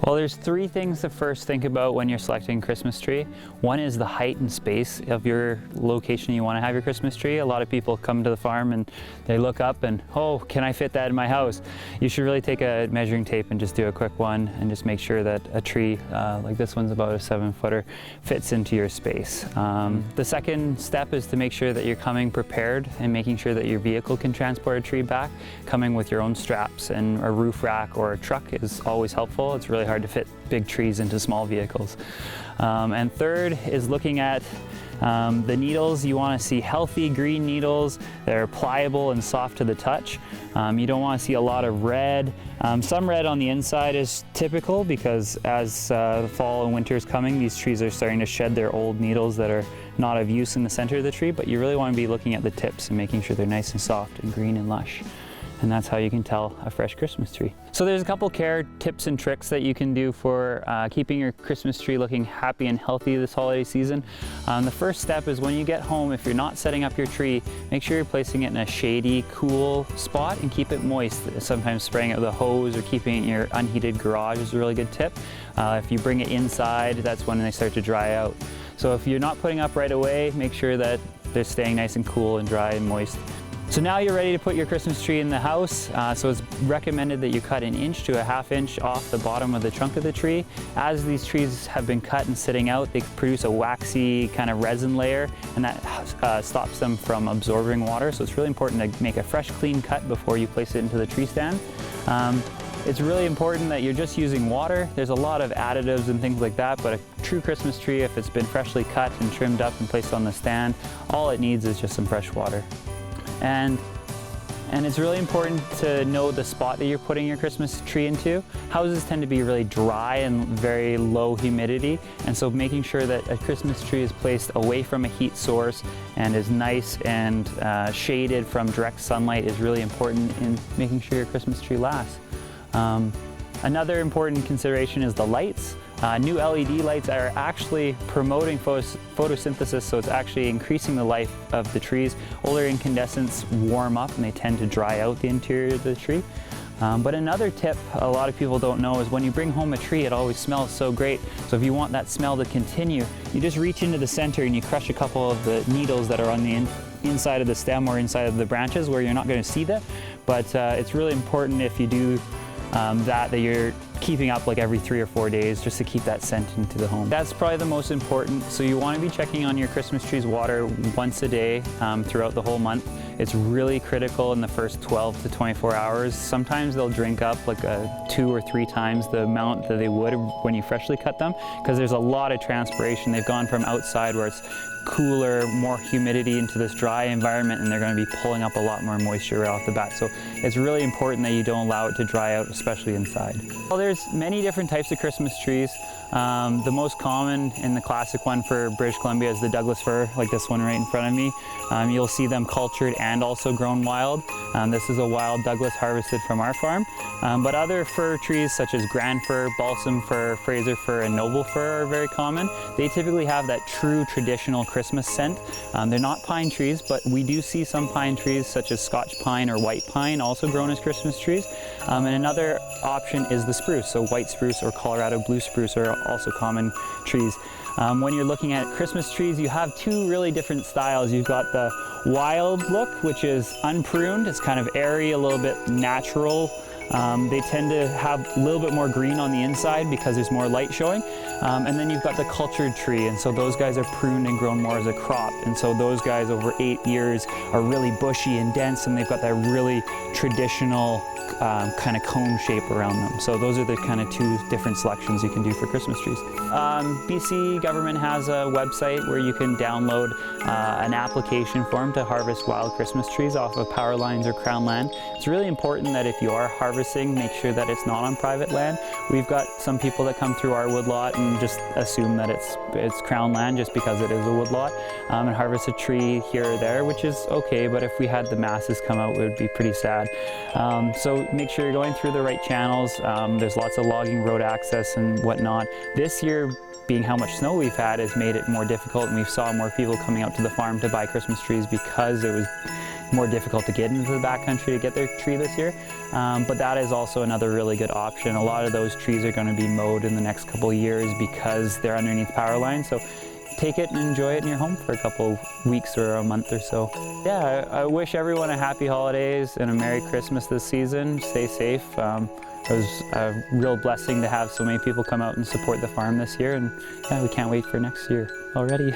Well, there's three things to first think about when you're selecting a Christmas tree. One is the height and space of your location you want to have your Christmas tree. A lot of people come to the farm and they look up and, oh, can I fit that in my house? You should really take a measuring tape and just do a quick one and just make sure that a tree like this one's about a 7-footer fits into your space. The second step is to make sure that you're coming prepared and making sure that your vehicle can transport a tree back. Coming with your own straps and a roof rack or a truck is always helpful. It's really hard to fit big trees into small vehicles. And third is looking at the needles. You want to see healthy green needles that are pliable and soft to the touch. You don't want to see a lot of red. Some red on the inside is typical because as the fall and winter is coming, these trees are starting to shed their old needles that are not of use in the center of the tree, but you really want to be looking at the tips and making sure they're nice and soft and green and lush. And that's how you can tell a fresh Christmas tree. So there's a couple care tips and tricks that you can do for keeping your Christmas tree looking happy and healthy this holiday season. The first step is when you get home, if you're not setting up your tree, make sure you're placing it in a shady, cool spot and keep it moist. Sometimes spraying it with a hose or keeping it in your unheated garage is a really good tip. If you bring it inside, that's when they start to dry out. So if you're not putting up right away, make sure that they're staying nice and cool and dry and moist. So now you're ready to put your Christmas tree in the house. So it's recommended that you cut 1 inch to a 1/2 inch off the bottom of the trunk of the tree. As these trees have been cut and sitting out, they produce a waxy kind of resin layer, and that stops them from absorbing water. So it's really important to make a fresh, clean cut before you place it into the tree stand. It's really important that you're just using water. There's a lot of additives and things like that, but a true Christmas tree, if it's been freshly cut and trimmed up and placed on the stand, all it needs is just some fresh water. And it's really important to know the spot that you're putting your Christmas tree into. Houses tend to be really dry and very low humidity, and so making sure that a Christmas tree is placed away from a heat source and is nice and shaded from direct sunlight is really important in making sure your Christmas tree lasts. Another important consideration is the lights. New LED lights are actually promoting photosynthesis, so it's actually increasing the life of the trees. Older incandescents warm up and they tend to dry out the interior of the tree. But another tip a lot of people don't know is when you bring home a tree, it always smells so great. So if you want that smell to continue, you just reach into the center and you crush a couple of the needles that are on the inside of the stem or inside of the branches where you're not going to see that. But it's really important if you do that you're keeping up like every 3 or 4 days just to keep that scent into the home. That's probably the most important. So you want to be checking on your Christmas tree's water once a day throughout the whole month. It's really critical in the first 12 to 24 hours. Sometimes they'll drink up like 2 or 3 times the amount that they would when you freshly cut them because there's a lot of transpiration. They've gone from outside where it's cooler, more humidity into this dry environment, and they're going to be pulling up a lot more moisture right off the bat. So it's really important that you don't allow it to dry out, especially inside. Well, there's many different types of Christmas trees. The most common and the classic one for British Columbia is the Douglas fir, like this one right in front of me. You'll see them cultured and also grown wild. This is a wild Douglas harvested from our farm. But other fir trees such as grand fir, balsam fir, Fraser fir, and noble fir are very common. They typically have that true traditional Christmas scent. They're not pine trees, but we do see some pine trees such as Scotch pine or white pine also grown as Christmas trees. And another option is the spruce. So white spruce or Colorado blue spruce are also common trees. When you're looking at Christmas trees, you have 2 really different styles. You've got the wild look, which is unpruned. It's kind of airy, a little bit natural. They tend to have a little bit more green on the inside because there's more light showing. And then you've got the cultured tree, and so those guys are pruned and grown more as a crop. And so those guys over 8 years are really bushy and dense, and they've got that really traditional kind of cone shape around them. So those are the kind of 2 different selections you can do for Christmas trees. BC government has a website where you can download an application form to harvest wild Christmas trees off of power lines or crown land. It's really important that if you are harvesting, make sure that it's not on private land. We've got some people that come through our woodlot and just assume that it's crown land just because it is a woodlot, and harvest a tree here or there, which is okay, but if we had the masses come out, it would be pretty sad. So make sure you're going through the right channels. There's lots of logging road access and whatnot. This year, being how much snow we've had, has made it more difficult, and we saw more people coming out to the farm to buy Christmas trees because it was more difficult to get into the backcountry to get their tree this year. But that is also another really good option. A lot of those trees are going to be mowed in the next couple of years because they're underneath power lines. So take it and enjoy it in your home for a couple weeks or a month or so. Yeah, I wish everyone a happy holidays and a Merry Christmas this season. Stay safe. It was a real blessing to have so many people come out and support the farm this year, and yeah, we can't wait for next year already.